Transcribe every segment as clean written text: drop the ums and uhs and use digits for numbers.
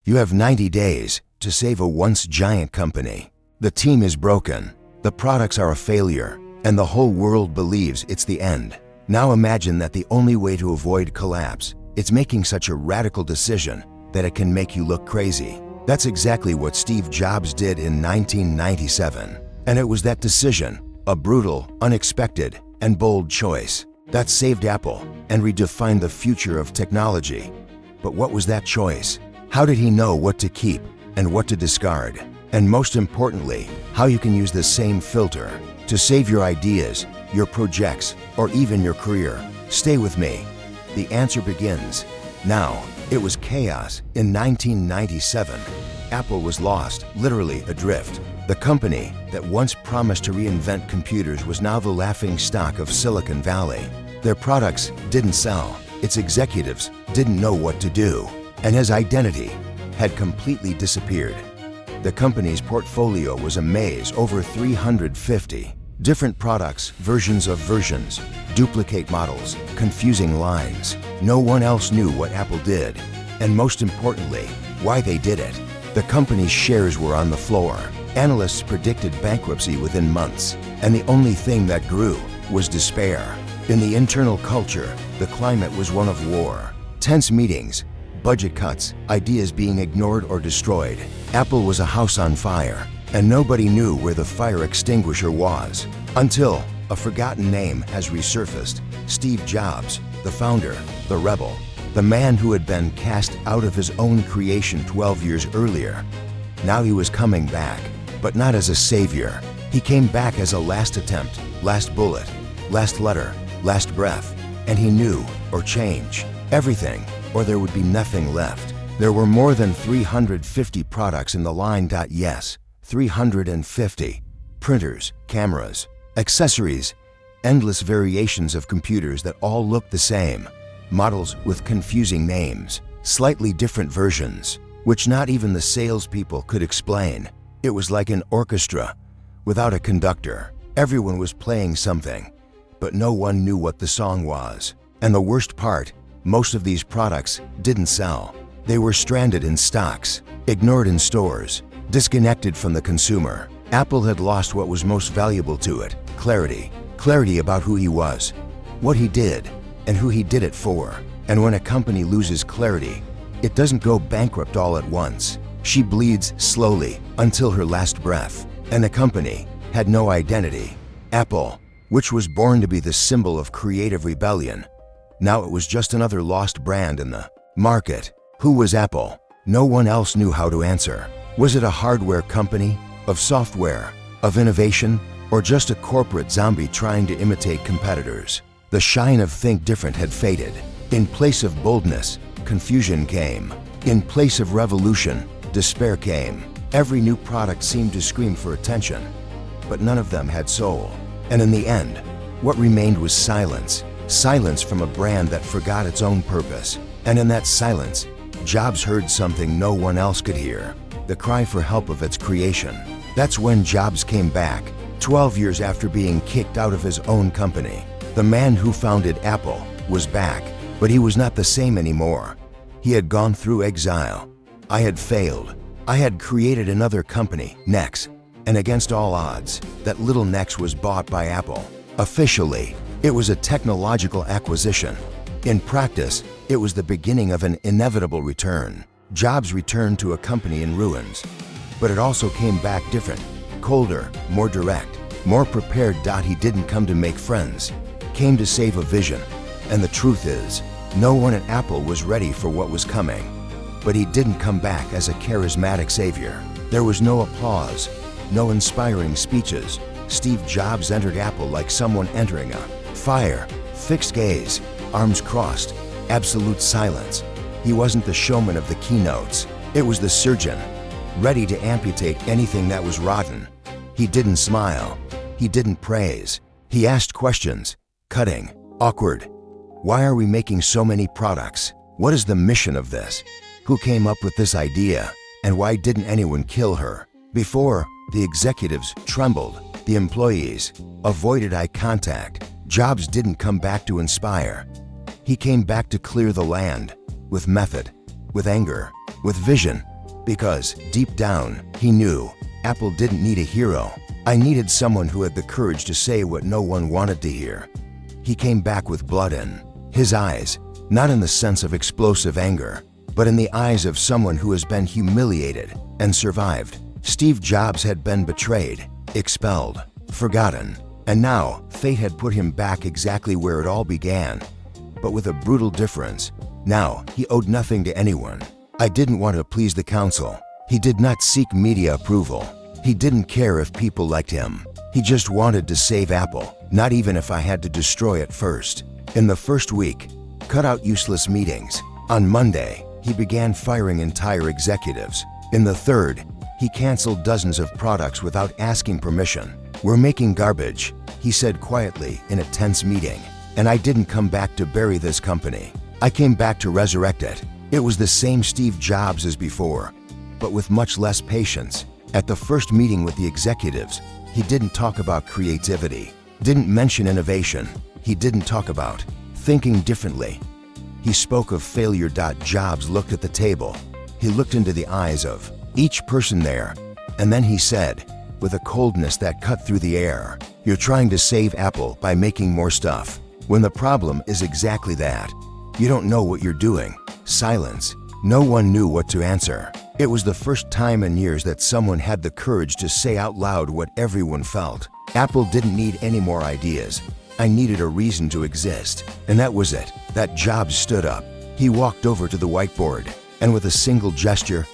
You have 90 days to save a once giant company. The team is broken, the products are a failure, and the whole world believes it's the end. Now imagine that the only way to avoid collapse is making such a radical decision that it can make you look crazy. That's exactly what Steve Jobs did in 1997. And it was that decision, a brutal, unexpected, and bold choice, that saved Apple and redefined the future of technology. But what was that choice? How did he know what to keep and what to discard? And most importantly, how you can use the same filter to save your ideas, your projects, or even your career. Stay with me. The answer begins now. It was chaos in 1997. Apple was lost, literally adrift. The company that once promised to reinvent computers was now the laughing stock of Silicon Valley. Their products didn't sell, its executives didn't know what to do, and his identity had completely disappeared. The company's portfolio was a maze, over 350 different products, versions of versions, duplicate models, confusing lines. No one else knew what Apple did, and most importantly, why they did it. The company's shares were on the floor. Analysts predicted bankruptcy within months, and the only thing that grew was despair. In the internal culture, the climate was one of war. Tense meetings, budget cuts, ideas being ignored or destroyed. Apple was a house on fire, and nobody knew where the fire extinguisher was. Until a forgotten name has resurfaced. Steve Jobs, the founder, the rebel, the man who had been cast out of his own creation 12 years earlier. Now he was coming back, but not as a savior. He came back as a last attempt, last bullet, last letter, last breath, and he knew, or change, everything, or there would be nothing left. There were more than 350 products in the line. Yes, 350. Printers, cameras, accessories, endless variations of computers that all looked the same. Models with confusing names, slightly different versions, which not even the salespeople could explain. It was like an orchestra without a conductor. Everyone was playing something, but no one knew what the song was. And the worst part, most of these products didn't sell. They were stranded in stocks, ignored in stores, disconnected from the consumer. Apple had lost what was most valuable to it: clarity. Clarity about who he was, what he did, and who he did it for. And when a company loses clarity, it doesn't go bankrupt all at once. She bleeds slowly until her last breath. And the company had no identity. Apple, which was born to be the symbol of creative rebellion, now it was just another lost brand in the market. Who was Apple? No one else knew how to answer. Was it a hardware company, of software, of innovation, or just a corporate zombie trying to imitate competitors? The shine of Think Different had faded. In place of boldness, confusion came. In place of revolution, despair came. Every new product seemed to scream for attention, but none of them had soul. And in the end, what remained was silence. Silence from a brand that forgot its own purpose. And in that silence, Jobs heard something no one else could hear: the cry for help of its creation. That's when Jobs came back, 12 years after being kicked out of his own company. The man who founded Apple was back, but he was not the same anymore. He had gone through exile. I had failed. I had created another company, Nex, and against all odds, that little Nex was bought by Apple. Officially, it was a technological acquisition. In practice, it was the beginning of an inevitable return. Jobs returned to a company in ruins, but it also came back different, colder, more direct, more prepared. He didn't come to make friends, came to save a vision. And the truth is, no one at Apple was ready for what was coming. But he didn't come back as a charismatic savior. There was no applause, no inspiring speeches. Steve Jobs entered Apple like someone entering a fire. Fixed gaze, arms crossed, absolute silence. He wasn't the showman of the keynotes. It was the surgeon, ready to amputate anything that was rotten. He didn't smile. He didn't praise. He asked questions, cutting, awkward. Why are we making so many products? What is the mission of this? Who came up with this idea? And why didn't anyone kill her? Before, the executives trembled. The employees avoided eye contact. Jobs didn't come back to inspire. He came back to clear the land, with method, with anger, with vision, Because, deep down, he knew Apple didn't need a hero. I needed someone who had the courage to say what no one wanted to hear. He came back with blood in his eyes, not in the sense of explosive anger, but in the eyes of someone who has been humiliated and survived. Steve Jobs had been betrayed, expelled, forgotten, and now fate had put him back exactly where it all began, but with a brutal difference. Now he owed nothing to anyone. I didn't want to please the council. He did not seek media approval. He didn't care if people liked him. He just wanted to save Apple, not even if I had to destroy it first. In the first week, cut out useless meetings. On Monday, he began firing entire executives. In the third, he canceled dozens of products without asking permission. "We're making garbage," he said quietly in a tense meeting. "And I didn't come back to bury this company. I came back to resurrect it." It was the same Steve Jobs as before, but with much less patience. At the first meeting with the executives, he didn't talk about creativity, didn't mention innovation. He didn't talk about thinking differently. He spoke of failure. Jobs looked at the table. He looked into the eyes of each person there, and then he said, with a coldness that cut through the air, "You're trying to save Apple by making more stuff, when the problem is exactly that. You don't know what you're doing." Silence. No one knew what to answer. It was the first time in years that someone had the courage to say out loud what everyone felt. Apple didn't need any more ideas. I needed a reason to exist. And that was it. That Jobs stood up. He walked over to the whiteboard, and with a single gesture,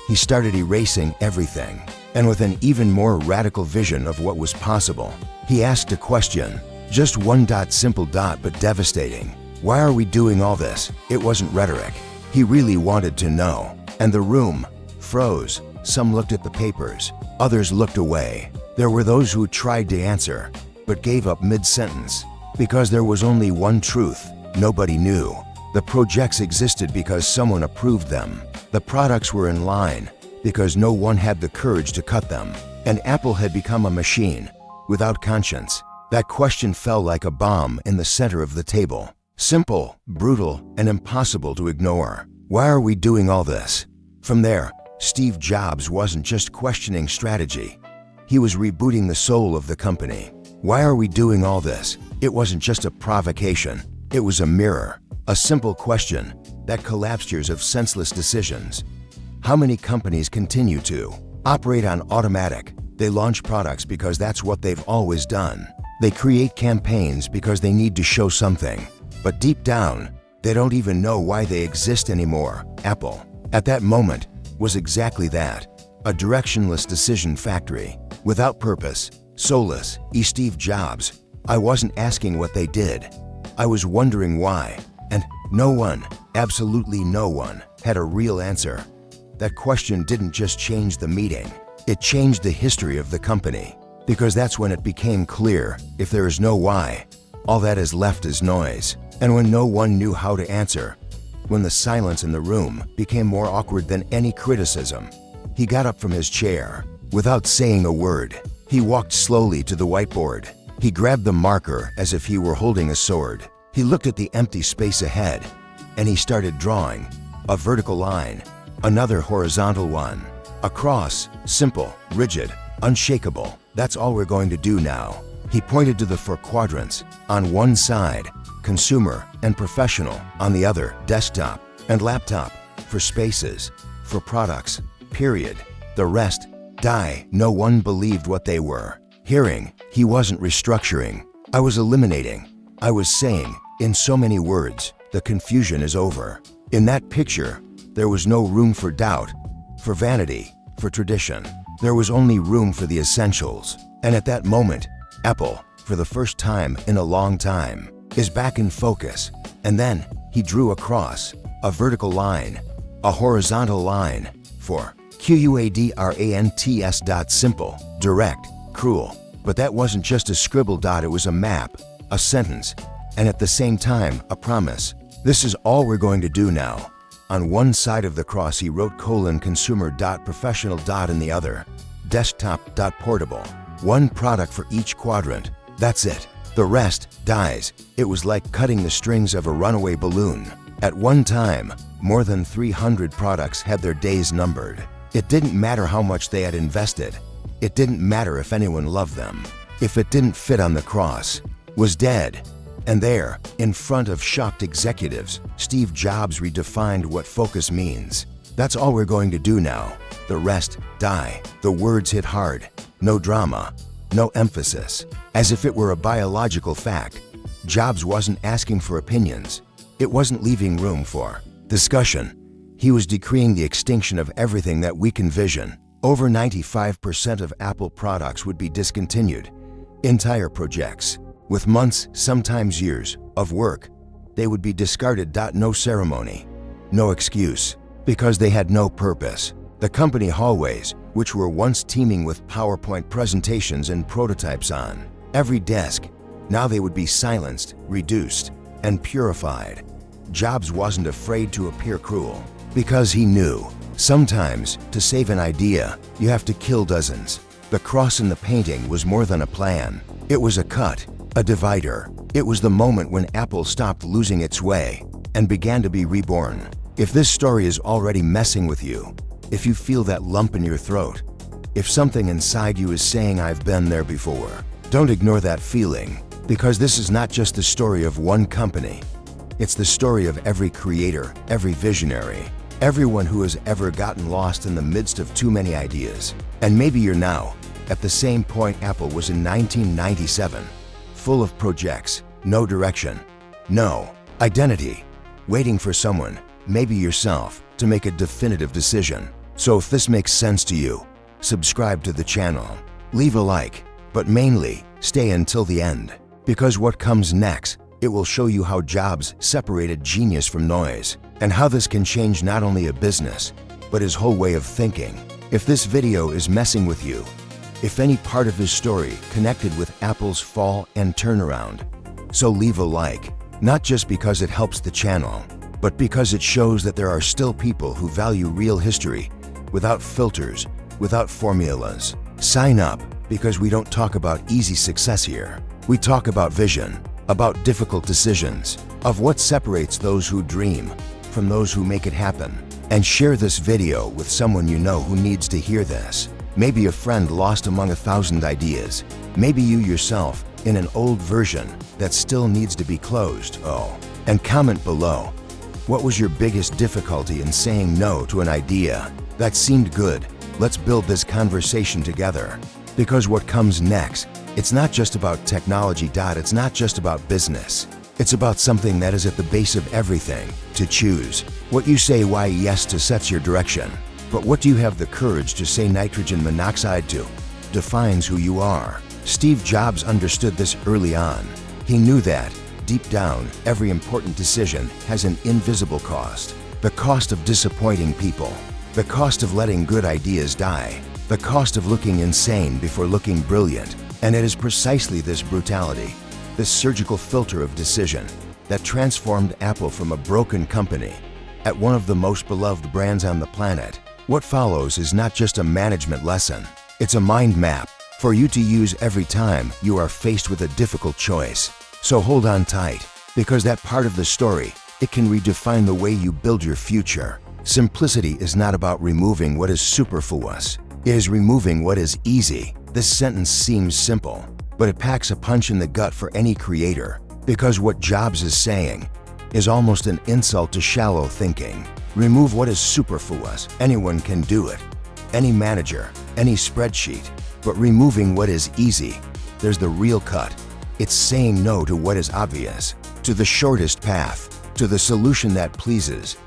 he started erasing everything. And with an even more radical vision of what was possible, he asked a question. Just one. Simple but devastating. "Why are we doing all this?" It wasn't rhetoric. He really wanted to know. And the room froze. Some looked at the papers. Others looked away. There were those who tried to answer, but gave up mid-sentence. Because there was only one truth. Nobody knew. The projects existed because someone approved them. The products were in line because no one had the courage to cut them. And Apple had become a machine, without conscience. That question fell like a bomb in the center of the table. Simple, brutal, and impossible to ignore. Why are we doing all this? From there, Steve Jobs wasn't just questioning strategy. He was rebooting the soul of the company. Why are we doing all this? It wasn't just a provocation. It was a mirror. A simple question that collapsed years of senseless decisions. How many companies continue to operate on automatic? They launch products because that's what they've always done. They create campaigns because they need to show something. But deep down, they don't even know why they exist anymore. Apple, at that moment, was exactly that. A directionless decision factory, without purpose, soulless. Steve Jobs. I wasn't asking what they did. I was wondering why. And no one, absolutely no one, had a real answer. That question didn't just change the meeting. It changed the history of the company. Because that's when it became clear, if there is no why, all that is left is noise. And when no one knew how to answer, when the silence in the room became more awkward than any criticism, he got up from his chair. Without saying a word, he walked slowly to the whiteboard. He grabbed the marker as if he were holding a sword. He looked at the empty space ahead, and he started drawing. A vertical line, another horizontal one. A cross, simple, rigid, unshakable. That's all we're going to do now. He pointed to the 4 quadrants. On one side, consumer and professional. On the other, desktop and laptop. For spaces, for products, period. The rest, die. No one believed what they were hearing. He wasn't restructuring. I was eliminating. I was saying, in so many words, the confusion is over. In that picture, there was no room for doubt, for vanity, for tradition. There was only room for the essentials. And at that moment, Apple, for the first time in a long time, is back in focus. And then he drew a cross, a vertical line, a horizontal line, for quadrants. Simple, direct, cruel. But that wasn't just a scribble. It was a map, a sentence, and at the same time, a promise. This is all we're going to do now. On one side of the cross he wrote consumer. Professional. In the other, desktop. Portable. One product for each quadrant. That's it. The rest dies. It was like cutting the strings of a runaway balloon. At one time, more than 300 products had their days numbered. It didn't matter how much they had invested. It didn't matter if anyone loved them. If it didn't fit on the cross, was dead. And there, in front of shocked executives, Steve Jobs redefined what focus means. That's all we're going to do now. The rest, die. The words hit hard. No drama. No emphasis. As if it were a biological fact. Jobs wasn't asking for opinions. It wasn't leaving room for discussion. He was decreeing the extinction of everything that we can vision. Over 95% of Apple products would be discontinued. Entire projects, with months, sometimes years, of work, they would be discarded. No ceremony, no excuse, because they had no purpose. The company hallways, which were once teeming with PowerPoint presentations and prototypes on every desk, now they would be silenced, reduced, and purified. Jobs wasn't afraid to appear cruel, because he knew, sometimes, to save an idea, you have to kill dozens. The cross in the painting was more than a plan. It was a cut, a divider. It was the moment when Apple stopped losing its way and began to be reborn. If this story is already messing with you, if you feel that lump in your throat, if something inside you is saying I've been there before, don't ignore that feeling, because this is not just the story of one company. It's the story of every creator, every visionary, everyone who has ever gotten lost in the midst of too many ideas. And maybe you're now at the same point Apple was in 1997, full of projects, no direction, no identity, waiting for someone, maybe yourself, to make a definitive decision. So if this makes sense to you, subscribe to the channel, leave a like, but mainly stay until the end, because what comes next, it will show you how Jobs separated genius from noise, and how this can change not only a business, but his whole way of thinking. If this video is messing with you, if any part of his story connected with Apple's fall and turnaround, so leave a like, not just because it helps the channel, but because it shows that there are still people who value real history, without filters, without formulas. Sign up, because we don't talk about easy success here. We talk about vision, about difficult decisions, of what separates those who dream from those who make it happen. And share this video with someone you know who needs to hear this. Maybe a friend lost among 1,000 ideas. Maybe you yourself in an old version that still needs to be closed. Oh, and comment below. What was your biggest difficulty in saying no to an idea that seemed good? Let's build this conversation together. Because what comes next, it's not just about technology. It's not just about business. It's about something that is at the base of everything. To choose what you say why yes to sets your direction. But what do you have the courage to say nitrogen monoxide to? Defines who you are. Steve Jobs understood this early on. He knew that, deep down, every important decision has an invisible cost. The cost of disappointing people. The cost of letting good ideas die. The cost of looking insane before looking brilliant. And it is precisely this brutality, this surgical filter of decision, that transformed Apple from a broken company at one of the most beloved brands on the planet. What follows is not just a management lesson, it's a mind map for you to use every time you are faced with a difficult choice. So hold on tight, because that part of the story, it can redefine the way you build your future. Simplicity is not about removing what is superfluous, it is removing what is easy. This sentence seems simple, but it packs a punch in the gut for any creator, because what Jobs is saying is almost an insult to shallow thinking. Remove what is superfluous. Anyone can do it. Any manager, any spreadsheet. But removing what is easy, there's the real cut. It's saying no to what is obvious, to the shortest path, to the solution that pleases,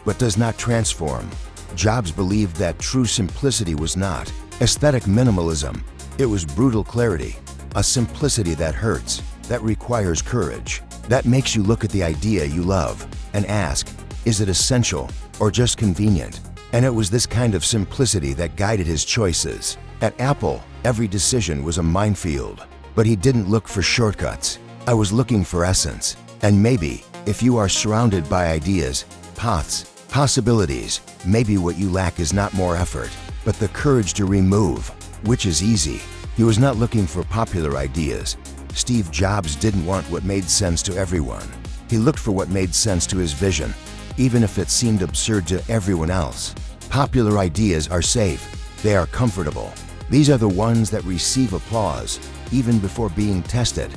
but does not transform. Jobs believed that true simplicity was not aesthetic minimalism. It was brutal clarity, a simplicity that hurts, that requires courage, that makes you look at the idea you love and ask, is it essential or just convenient? And it was this kind of simplicity that guided his choices. At Apple, every decision was a minefield, but he didn't look for shortcuts. I was looking for essence. And maybe, if you are surrounded by ideas, paths, possibilities, maybe what you lack is not more effort, but the courage to remove, which is easy. He was not looking for popular ideas. Steve Jobs didn't want what made sense to everyone. He looked for what made sense to his vision, even if it seemed absurd to everyone else. Popular ideas are safe. They are comfortable. These are the ones that receive applause, even before being tested.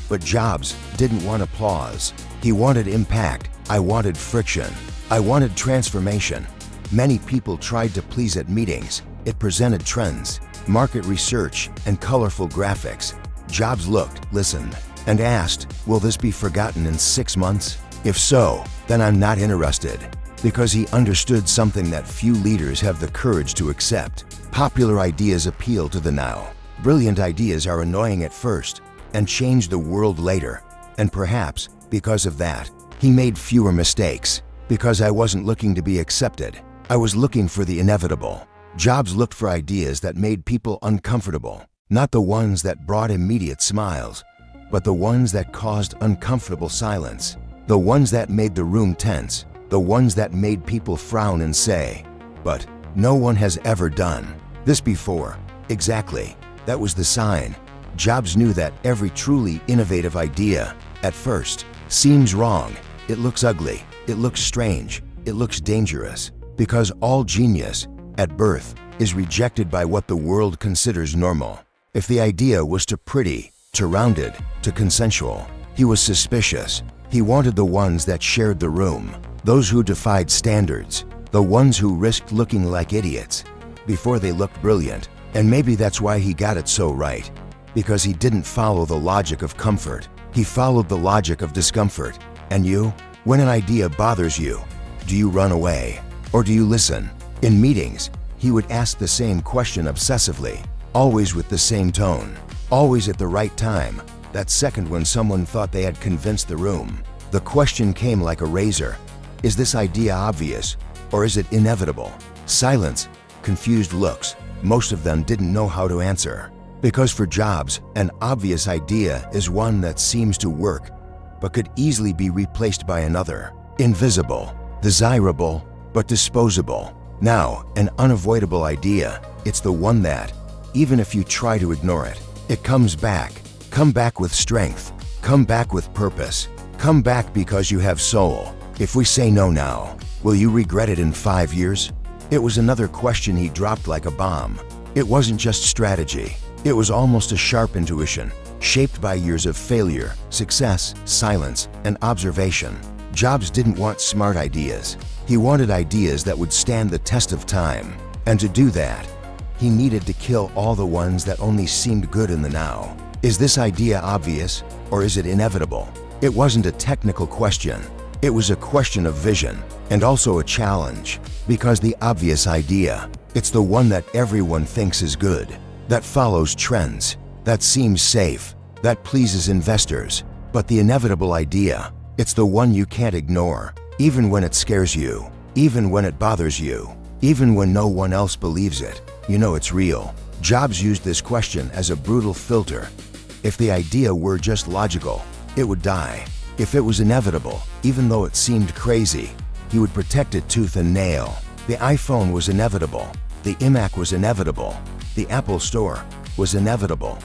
But Jobs didn't want applause. He wanted impact. I wanted friction. I wanted transformation. Many people tried to please at meetings. It presented trends, market research, and colorful graphics. Jobs looked, listened, and asked, will this be forgotten in 6 months? If so, then I'm not interested. Because he understood something that few leaders have the courage to accept. Popular ideas appeal to the now. Brilliant ideas are annoying at first and change the world later. And perhaps, because of that, he made fewer mistakes. Because I wasn't looking to be accepted. I was looking for the inevitable. Jobs looked for ideas that made people uncomfortable. Not the ones that brought immediate smiles, but the ones that caused uncomfortable silence. The ones that made the room tense. The ones that made people frown and say, but no one has ever done this before. Exactly. That was the sign. Jobs knew that every truly innovative idea, at first, seems wrong. It looks ugly. It looks strange. It looks dangerous. Because all genius, at birth, is rejected by what the world considers normal. If the idea was too pretty, too rounded, too consensual, he was suspicious. He wanted the ones that shared the room. Those who defied standards, the ones who risked looking like idiots before they looked brilliant. And maybe that's why he got it so right. Because he didn't follow the logic of comfort. He followed the logic of discomfort. And you, when an idea bothers you, do you run away or do you listen? In meetings, he would ask the same question obsessively, always with the same tone, always at the right time, that second when someone thought they had convinced the room. The question came like a razor. Is this idea obvious, or is it inevitable? Silence, confused looks. Most of them didn't know how to answer. Because for Jobs, an obvious idea is one that seems to work, but could easily be replaced by another. Invisible, desirable, but disposable. Now, an unavoidable idea, it's the one that, even if you try to ignore it, it comes back. Come back with strength. Come back with purpose. Come back because you have soul. If we say no now, will you regret it in 5 years? It was another question he dropped like a bomb. It wasn't just strategy. It was almost a sharp intuition, shaped by years of failure, success, silence, and observation. Jobs didn't want smart ideas. He wanted ideas that would stand the test of time. And to do that, he needed to kill all the ones that only seemed good in the now. Is this idea obvious, or is it inevitable? It wasn't a technical question. It was a question of vision, and also a challenge. Because the obvious idea, it's the one that everyone thinks is good, that follows trends, that seems safe, that pleases investors. But the inevitable idea, it's the one you can't ignore, even when it scares you, even when it bothers you, even when no one else believes it. You know it's real. Jobs used this question as a brutal filter. If the idea were just logical, it would die. If it was inevitable, even though it seemed crazy, he would protect it tooth and nail. The iPhone was inevitable. The iMac was inevitable. The Apple Store was inevitable.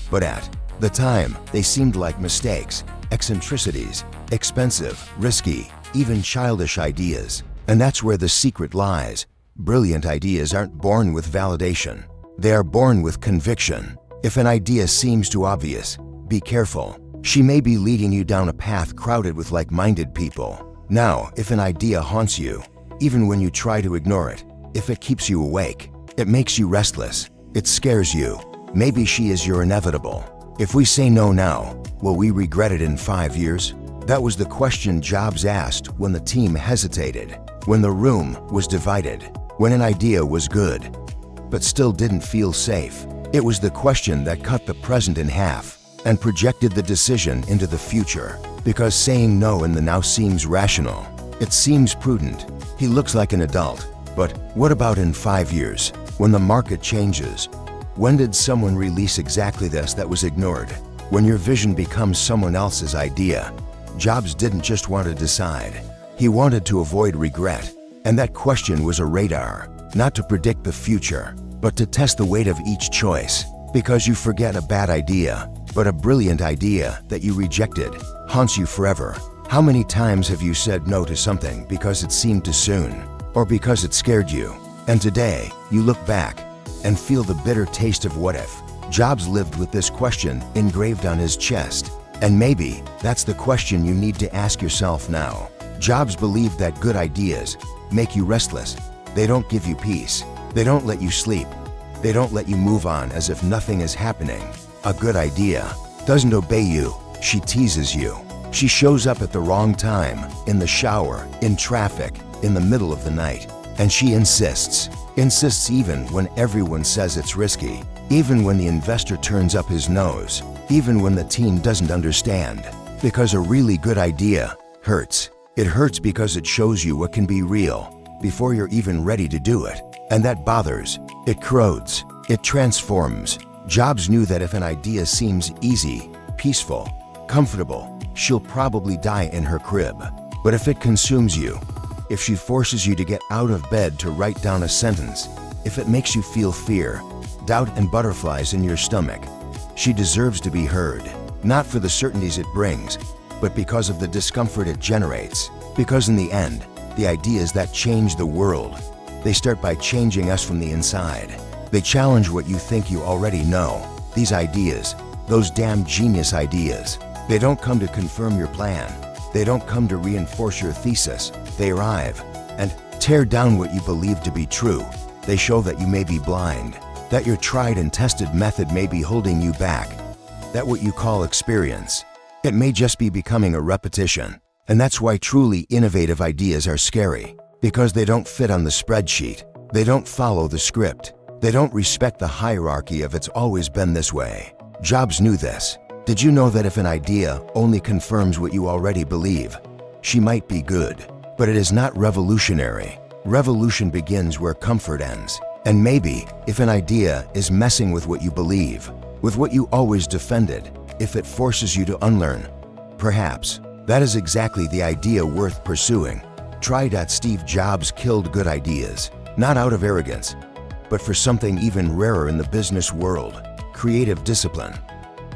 But at the time, they seemed like mistakes, eccentricities, expensive, risky, even childish ideas. And that's where the secret lies. Brilliant ideas aren't born with validation. They are born with conviction. If an idea seems too obvious, be careful. She may be leading you down a path crowded with like-minded people. Now, if an idea haunts you, even when you try to ignore it, if it keeps you awake, it makes you restless, it scares you, maybe she is your inevitable. If we say no now, will we regret it in 5 years? That was the question Jobs asked when the team hesitated, when the room was divided, when an idea was good, but still didn't feel safe. It was the question that cut the present in half and projected the decision into the future. Because saying no in the now seems rational. It seems prudent. He looks like an adult. But what about in 5 years, when the market changes? When did someone release exactly this that was ignored? When your vision becomes someone else's idea? Jobs didn't just want to decide. He wanted to avoid regret. And that question was a radar, not to predict the future, but to test the weight of each choice. Because you forget a bad idea, but a brilliant idea that you rejected haunts you forever. How many times have you said no to something because it seemed too soon, or because it scared you? And today, you look back and feel the bitter taste of what if. Jobs lived with this question engraved on his chest. And maybe that's the question you need to ask yourself now. Jobs believed that good ideas make you restless. They don't give you peace. They don't let you sleep. They don't let you move on as if nothing is happening. A good idea doesn't obey you. She teases you. She shows up at the wrong time, in the shower, in traffic, in the middle of the night. And she insists even when everyone says it's risky, even when the investor turns up his nose, even when the team doesn't understand. Because a really good idea hurts. It hurts because it shows you what can be real before you're even ready to do it. And that bothers. It corrodes. It transforms. Jobs knew that if an idea seems easy, peaceful, comfortable, she'll probably die in her crib. But if it consumes you, if she forces you to get out of bed to write down a sentence, if it makes you feel fear, doubt, and butterflies in your stomach, she deserves to be heard. Not for the certainties it brings, but because of the discomfort it generates. Because in the end, the ideas that change the world, they start by changing us from the inside. They challenge what you think you already know. These ideas, those damn genius ideas, they don't come to confirm your plan. They don't come to reinforce your thesis. They arrive and tear down what you believe to be true. They show that you may be blind, that your tried and tested method may be holding you back, that what you call experience, it may just be becoming a repetition. And that's why truly innovative ideas are scary, because they don't fit on the spreadsheet. They don't follow the script. They don't respect the hierarchy of it's always been this way. Jobs knew this. Did you know that if an idea only confirms what you already believe, she might be good, but it is not revolutionary. Revolution begins where comfort ends. And maybe if an idea is messing with what you believe, with what you always defended, if it forces you to unlearn, perhaps that is exactly the idea worth pursuing. Steve Jobs killed good ideas, not out of arrogance, but for something even rarer in the business world: creative discipline.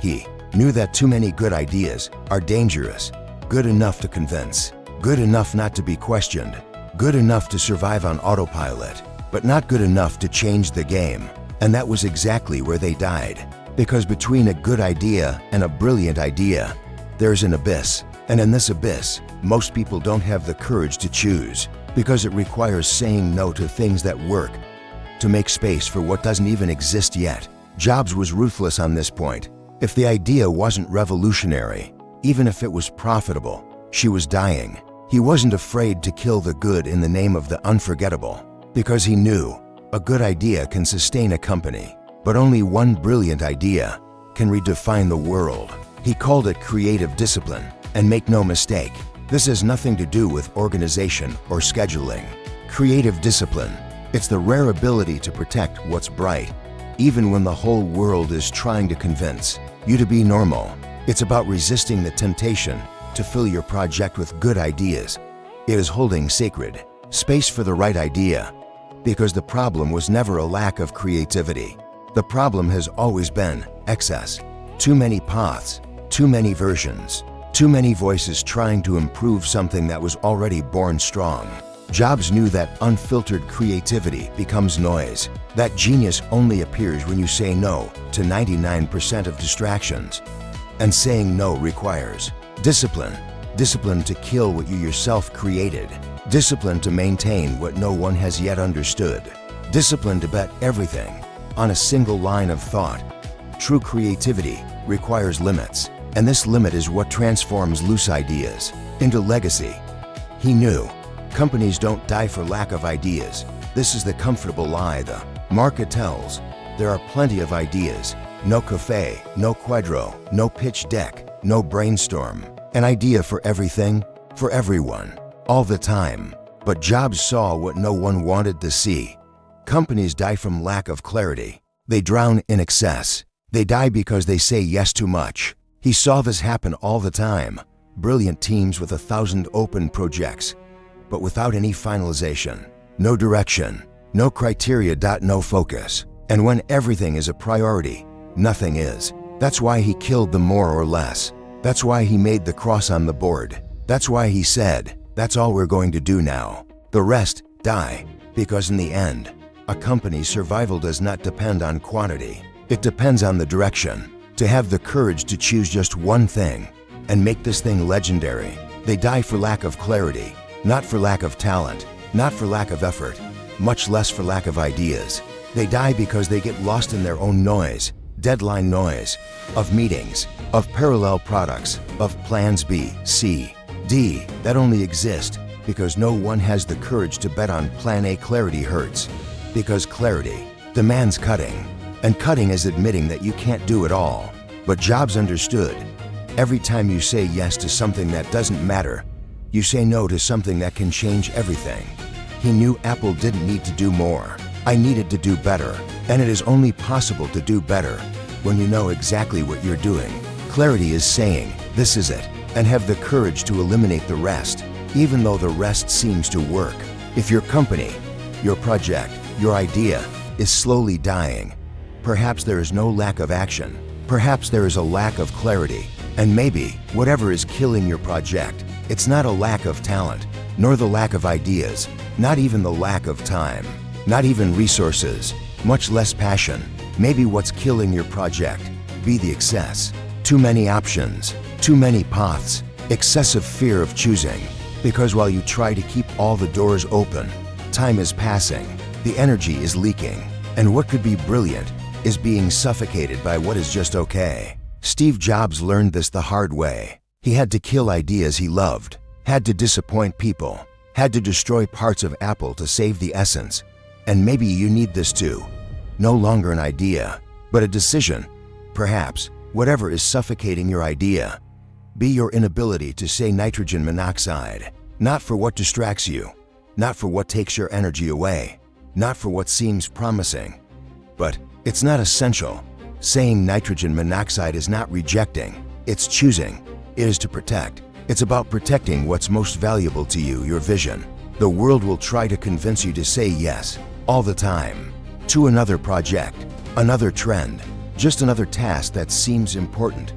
He knew that too many good ideas are dangerous. Good enough to convince, good enough not to be questioned, good enough to survive on autopilot, but not good enough to change the game. And that was exactly where they died. Because between a good idea and a brilliant idea, there's an abyss. And in this abyss, most people don't have the courage to choose, because it requires saying no to things that work, to make space for what doesn't even exist yet. Jobs was ruthless on this point. If the idea wasn't revolutionary, even if it was profitable, she was dying. He wasn't afraid to kill the good in the name of the unforgettable, because he knew a good idea can sustain a company, but only one brilliant idea can redefine the world. He called it creative discipline. And make no mistake, this has nothing to do with organization or scheduling. Creative discipline, it's the rare ability to protect what's bright, even when the whole world is trying to convince you to be normal. It's about resisting the temptation to fill your project with good ideas. It is holding sacred space for the right idea, because the problem was never a lack of creativity. The problem has always been excess. Too many paths, too many versions, too many voices trying to improve something that was already born strong. Jobs knew that unfiltered creativity becomes noise. That genius only appears when you say no to 99% of distractions. And saying no requires discipline. Discipline to kill what you yourself created. Discipline to maintain what no one has yet understood. Discipline to bet everything on a single line of thought. True creativity requires limits. And this limit is what transforms loose ideas into legacy. He knew companies don't die for lack of ideas. This is the comfortable lie the market tells. There are plenty of ideas. No cafe, no quadro, no pitch deck, no brainstorm. An idea for everything, for everyone, all the time. But Jobs saw what no one wanted to see. Companies die from lack of clarity. They drown in excess. They die because they say yes too much. He saw this happen all the time. Brilliant teams with 1,000 open projects, but without any finalization, no direction, no criteria, no focus. And when everything is a priority, nothing is. That's why he killed the more or less. That's why he made the cross on the board. That's why he said, that's all we're going to do now. The rest, die. Because in the end, A company's survival does not depend on quantity. It depends on the direction. To have the courage to choose just one thing and make this thing legendary. They die for lack of clarity, not for lack of talent, not for lack of effort, much less for lack of ideas. They die because they get lost in their own noise, deadline noise, of meetings, of parallel products, of plans B, C, D that only exist because no one has the courage to bet on plan A. Clarity hurts because clarity demands cutting, and cutting is admitting that you can't do it all. But Jobs understood. Every time you say yes to something that doesn't matter, you say no to something that can change everything. He knew Apple didn't need to do more. I needed to do better, and it is only possible to do better when you know exactly what you're doing. Clarity is saying, this is it, and have the courage to eliminate the rest, even though the rest seems to work. If your company, your project, your idea is slowly dying, perhaps there is no lack of action. Perhaps there is a lack of clarity. And maybe, whatever is killing your project, it's not a lack of talent, nor the lack of ideas, not even the lack of time, not even resources, much less passion. Maybe what's killing your project be the excess. Too many options, too many paths, excessive fear of choosing. Because while you try to keep all the doors open, time is passing, the energy is leaking, and what could be brilliant is being suffocated by what is just okay. Steve Jobs learned this the hard way. He had to kill ideas he loved, had to disappoint people, had to destroy parts of Apple to save the essence. And maybe you need this too. No longer an idea, but a decision. Perhaps, whatever is suffocating your idea, be your inability to say nitrogen monoxide, not for what distracts you, not for what takes your energy away, not for what seems promising, but it's not essential. Saying nitrogen monoxide is not rejecting, it's choosing. It is to protect. It's about protecting what's most valuable to you, your vision. The world will try to convince you to say yes, all the time, to another project, another trend, just another task that seems important,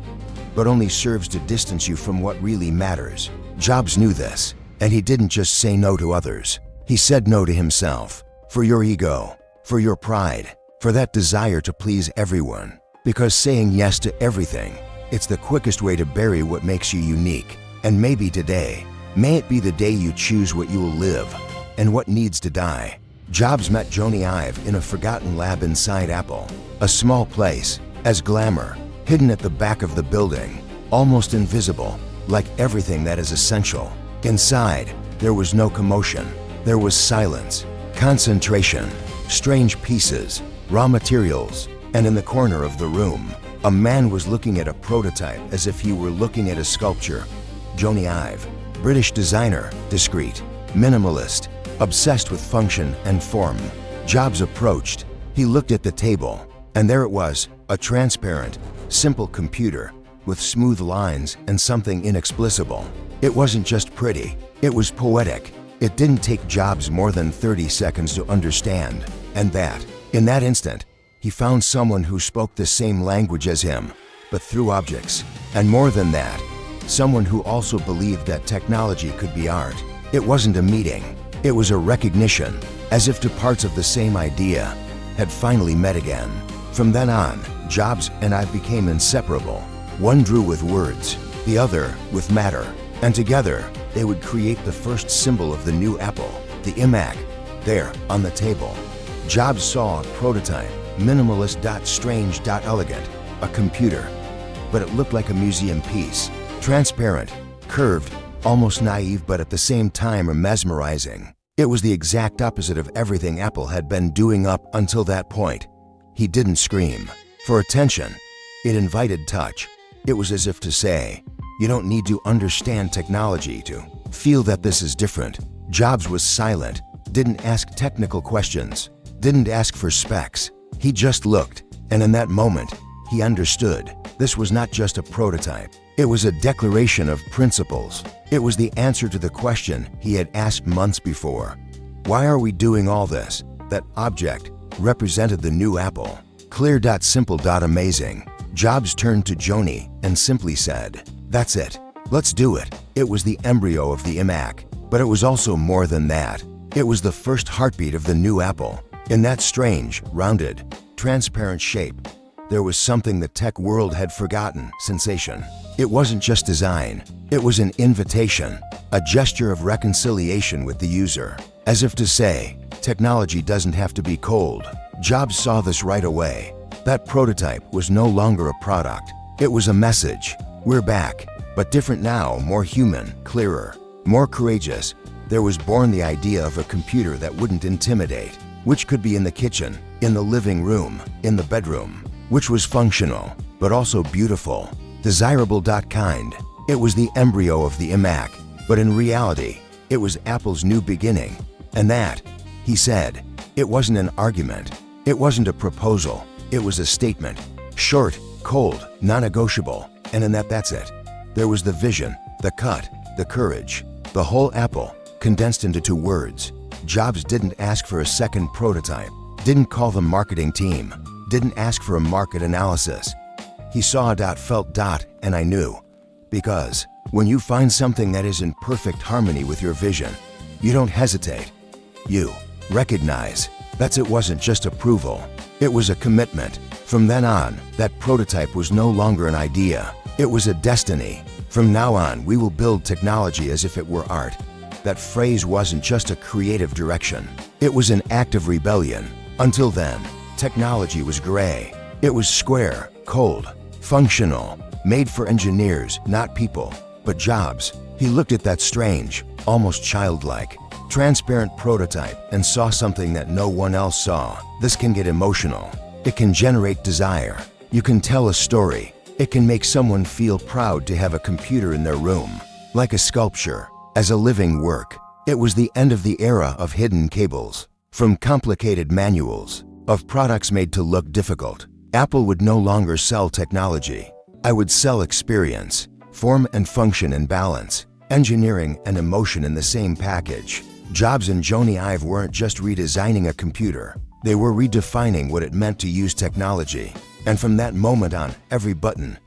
but only serves to distance you from what really matters. Jobs knew this, and he didn't just say no to others. He said no to himself, for your ego, for your pride, for that desire to please everyone. Because saying yes to everything, it's the quickest way to bury what makes you unique. And maybe today, may it be the day you choose what you will live and what needs to die. Jobs met Jony Ive in a forgotten lab inside Apple, a small place, as glamour, hidden at the back of the building, almost invisible, like everything that is essential. Inside, there was no commotion. There was silence, concentration, strange pieces, raw materials, and in the corner of the room, a man was looking at a prototype as if he were looking at a sculpture. Jony Ive, British designer, discreet, minimalist, obsessed with function and form. Jobs approached. He looked at the table, and there it was, a transparent, simple computer with smooth lines and something inexplicable. It wasn't just pretty, it was poetic. It didn't take Jobs more than 30 seconds to understand, and that, in that instant, he found someone who spoke the same language as him, but through objects. And more than that, someone who also believed that technology could be art. It wasn't a meeting, it was a recognition, as if two parts of the same idea had finally met again. From then on, Jobs and I became inseparable. One drew with words, the other with matter, and together they would create the first symbol of the new Apple, the iMac, there on the table. Jobs saw a prototype, minimalist.strange.elegant, a computer, but it looked like a museum piece, transparent, curved, almost naive but at the same time mesmerizing. It was the exact opposite of everything Apple had been doing up until that point. He didn't scream for attention. It invited touch. It was as if to say, you don't need to understand technology to feel that this is different. Jobs was silent, didn't ask technical questions, didn't ask for specs. He just looked, and in that moment, he understood. This was not just a prototype. It was a declaration of principles. It was the answer to the question he had asked months before. Why are we doing all this? That object represented the new Apple. Clear, simple, amazing. Jobs turned to Jony and simply said, that's it. Let's do it. It was the embryo of the iMac, but it was also more than that. It was the first heartbeat of the new Apple. In that strange, rounded, transparent shape, there was something the tech world had forgotten: sensation. It wasn't just design, it was an invitation, a gesture of reconciliation with the user. As if to say, technology doesn't have to be cold. Jobs saw this right away. That prototype was no longer a product. It was a message. We're back, but different now, more human, clearer, more courageous. There was born the idea of a computer that wouldn't intimidate, which could be in the kitchen, in the living room, in the bedroom, which was functional, but also beautiful, desirable. Kind. It was the embryo of the iMac, but in reality, it was Apple's new beginning. And that, he said, it wasn't an argument, it wasn't a proposal, it was a statement. Short, cold, non-negotiable, and in that's it. There was the vision, the cut, the courage, the whole Apple, condensed into 2 words. Jobs didn't ask for a second prototype, didn't call the marketing team, didn't ask for a market analysis. He saw felt and I knew. Because when you find something that is in perfect harmony with your vision, you don't hesitate. You recognize that it wasn't just approval, it was a commitment. From then on, that prototype was no longer an idea, it was a destiny. From now on, we will build technology as if it were art. That phrase wasn't just a creative direction, it was an act of rebellion. Until then, technology was gray. It was square, cold, functional, made for engineers, not people. But Jobs, he looked at that strange, almost childlike, transparent prototype and saw something that no one else saw. This can get emotional. It can generate desire. You can tell a story. It can make someone feel proud to have a computer in their room, like a sculpture, as a living work. It was the end of the era of hidden cables, from complicated manuals, of products made to look difficult. Apple would no longer sell technology. I would sell experience, form and function and balance, engineering and emotion in the same package. Jobs and Jony Ive weren't just redesigning a computer, they were redefining what it meant to use technology. And from that moment on, every button,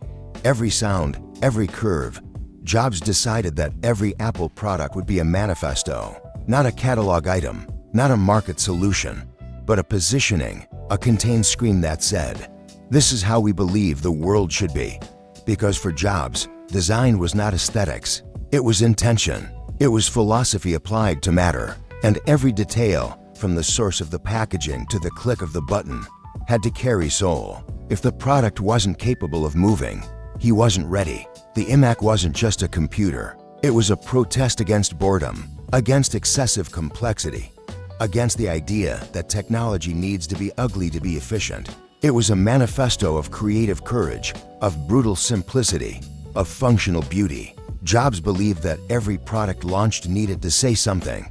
every sound, every curve, Jobs decided that every Apple product would be a manifesto, not a catalog item, not a market solution, but a positioning, a contained screen that said, "This is how we believe the world should be." Because for Jobs, design was not aesthetics, it was intention. It was philosophy applied to matter, and every detail, from the source of the packaging to the click of the button, had to carry soul. If the product wasn't capable of moving, he wasn't ready. The iMac wasn't just a computer, it was a protest against boredom, against excessive complexity, against the idea that technology needs to be ugly to be efficient. It was a manifesto of creative courage, of brutal simplicity, of functional beauty. Jobs believed that every product launched needed to say something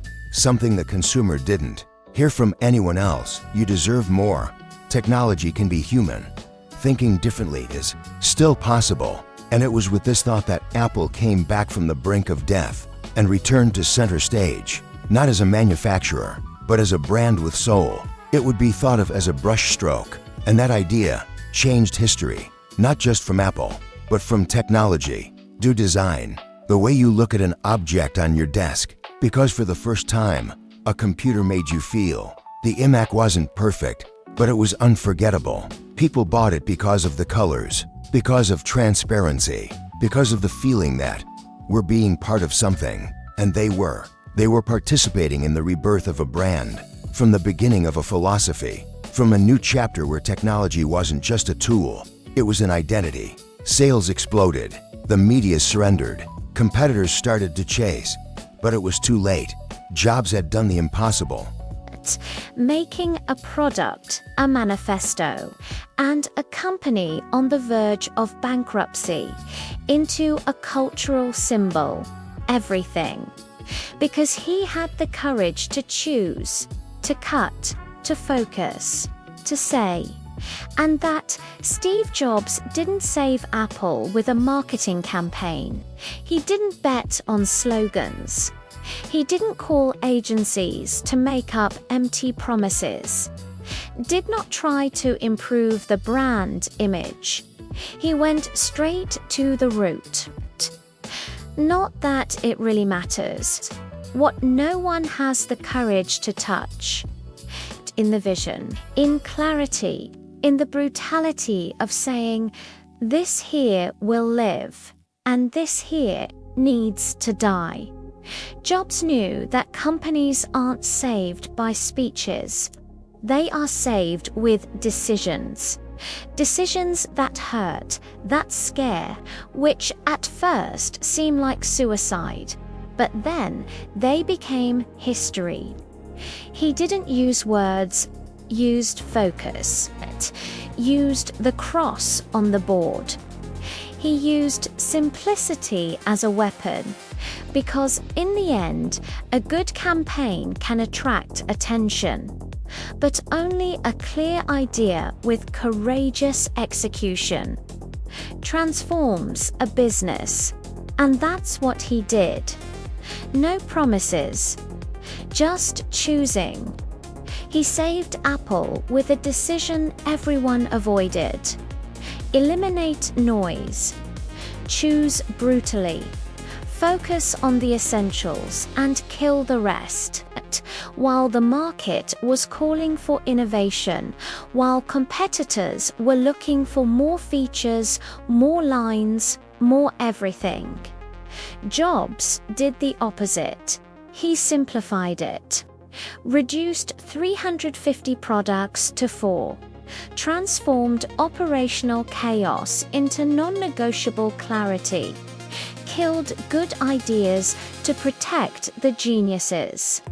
the consumer didn't hear from anyone else. You deserve more. Technology can be human. Thinking differently is still possible. And it was with this thought that Apple came back from the brink of death and returned to center stage, not as a manufacturer, but as a brand with soul. It would be thought of as a brushstroke, and that idea changed history, not just from Apple, but from technology. Do design, the way you look at an object on your desk, because for the first time, a computer made you feel. The iMac wasn't perfect, but it was unforgettable. People bought it because of the colors, because of transparency, because of the feeling that we're being part of something. And they were. They were participating in the rebirth of a brand, from the beginning of a philosophy, from a new chapter where technology wasn't just a tool, it was an identity. Sales exploded. The media surrendered. Competitors started to chase. But it was too late. Jobs had done the impossible. Making a product a manifesto and a company on the verge of bankruptcy into a cultural symbol. Everything. Because he had the courage to choose, to cut, to focus, to say. And that Steve Jobs didn't save Apple with a marketing campaign. He didn't bet on slogans. He didn't call agencies to make up empty promises. Did not try to improve the brand image. He went straight to the root. Not that it really matters. What no one has the courage to touch. in the vision, in clarity, in the brutality of saying, this here will live, and this here needs to die. Jobs knew that companies aren't saved by speeches. They are saved with decisions. Decisions that hurt, that scare, which at first seem like suicide, but then they became history. He didn't use words, used focus, used the cross on the board. He used simplicity as a weapon, because in the end, a good campaign can attract attention, but only a clear idea with courageous execution transforms a business. And that's what he did. No promises, just choosing. He saved Apple with a decision everyone avoided. Eliminate noise. Choose brutally. Focus on the essentials and kill the rest. While the market was calling for innovation, while competitors were looking for more features, more lines, more everything. Jobs did the opposite. He simplified it. Reduced 350 products to 4. Transformed operational chaos into non-negotiable clarity. Killed good ideas to protect the geniuses.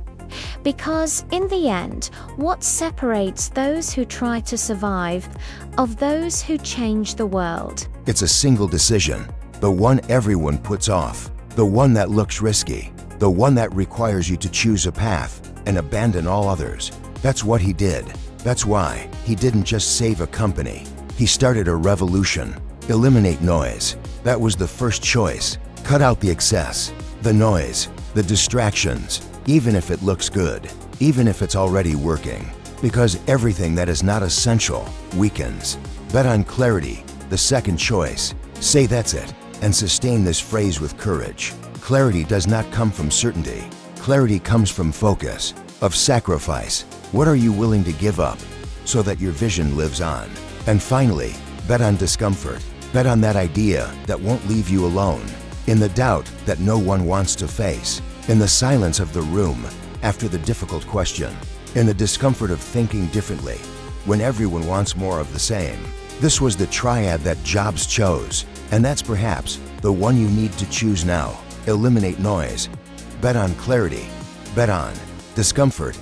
Because in the end, what separates those who try to survive of those who change the world? It's a single decision, the one everyone puts off, the one that looks risky, the one that requires you to choose a path and abandon all others. That's what he did. That's why he didn't just save a company. He started a revolution. Eliminate noise. That was the first choice. Cut out the excess, the noise, the distractions, even if it looks good, even if it's already working. Because everything that is not essential weakens. Bet on clarity, the second choice. Say that's it, and sustain this phrase with courage. Clarity does not come from certainty. Clarity comes from focus, of sacrifice. What are you willing to give up so that your vision lives on? And finally, bet on discomfort. Bet on that idea that won't leave you alone, in the doubt that no one wants to face, in the silence of the room after the difficult question, in the discomfort of thinking differently when everyone wants more of the same. This was the triad that Jobs chose, and that's perhaps the one you need to choose now. Eliminate noise. Bet on clarity. Bet on discomfort.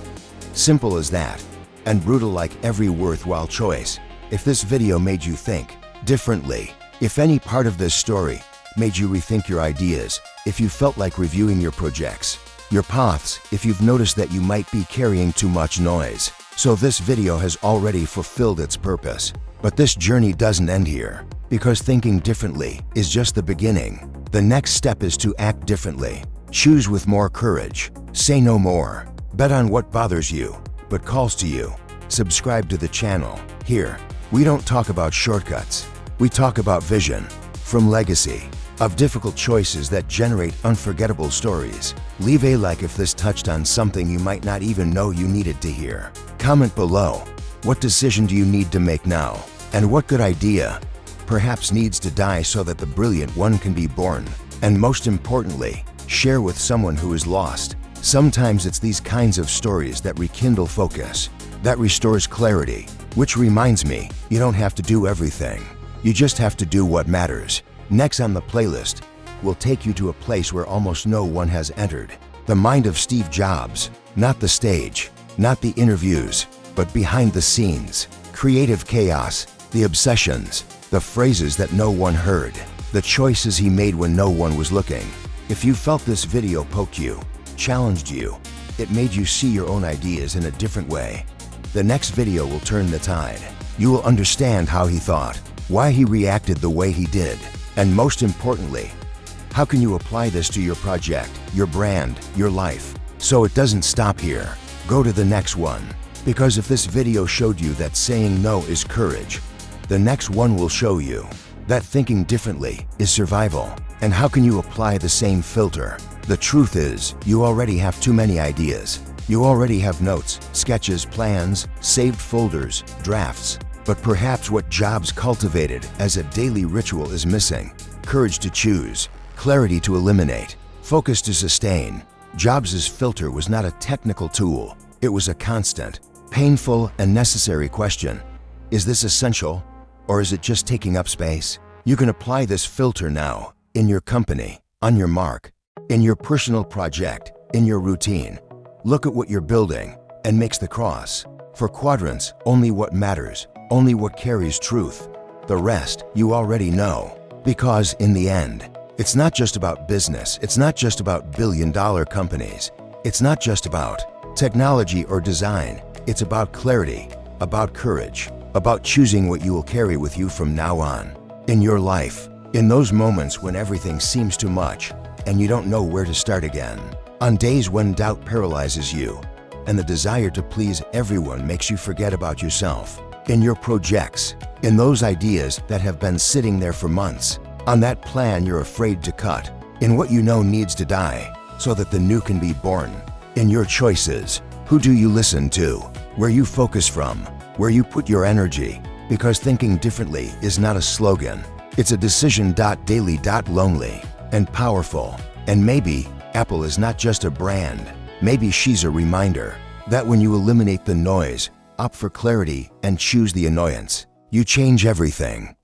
Simple as that, and brutal like every worthwhile choice. If this video made you think differently, if any part of this story made you rethink your ideas, if you felt like reviewing your projects, your paths, if you've noticed that you might be carrying too much noise, so this video has already fulfilled its purpose. But this journey doesn't end here, because thinking differently is just the beginning. The next step is to act differently. Choose with more courage. Say no more. Bet on what bothers you, but calls to you. Subscribe to the channel. Here, we don't talk about shortcuts. We talk about vision, from legacy, of difficult choices that generate unforgettable stories. Leave a like if this touched on something you might not even know you needed to hear. Comment below. What decision do you need to make now? And what good idea perhaps needs to die so that the brilliant one can be born? And most importantly, share with someone who is lost. Sometimes it's these kinds of stories that rekindle focus, that restores clarity. Which reminds me, you don't have to do everything. You just have to do what matters. Next on the playlist, we'll take you to a place where almost no one has entered. The mind of Steve Jobs. Not the stage, not the interviews, but behind the scenes. Creative chaos, the obsessions, the phrases that no one heard, the choices he made when no one was looking. If you felt this video poked you, challenged you, it made you see your own ideas in a different way, the next video will turn the tide. You will understand how he thought, why he reacted the way he did, and most importantly, how can you apply this to your project, your brand, your life? So it doesn't stop here. Go to the next one. Because if this video showed you that saying no is courage, the next one will show you that thinking differently is survival. And how can you apply the same filter? The truth is, you already have too many ideas. You already have notes, sketches, plans, saved folders, drafts. But perhaps what Jobs cultivated as a daily ritual is missing. Courage to choose, clarity to eliminate, focus to sustain. Jobs' filter was not a technical tool. It was a constant, painful, and necessary question. Is this essential, or is it just taking up space? You can apply this filter now, in your company, on your mark, in your personal project, in your routine. Look at what you're building and makes the cross. For quadrants, only what matters, only what carries truth. The rest you already know. Because in the end, it's not just about business, it's not just about billion-dollar companies, it's not just about technology or design, it's about clarity, about courage, about choosing what you will carry with you from now on. In your life, in those moments when everything seems too much and you don't know where to start again, on days when doubt paralyzes you and the desire to please everyone makes you forget about yourself, in your projects, in those ideas that have been sitting there for months, on that plan you're afraid to cut, in what you know needs to die so that the new can be born, in your choices, who do you listen to, where you focus from, where you put your energy, because thinking differently is not a slogan, it's a decision. Daily, lonely, and powerful. And maybe Apple is not just a brand, maybe she's a reminder that when you eliminate the noise, opt for clarity, and choose the annoyance, you change everything.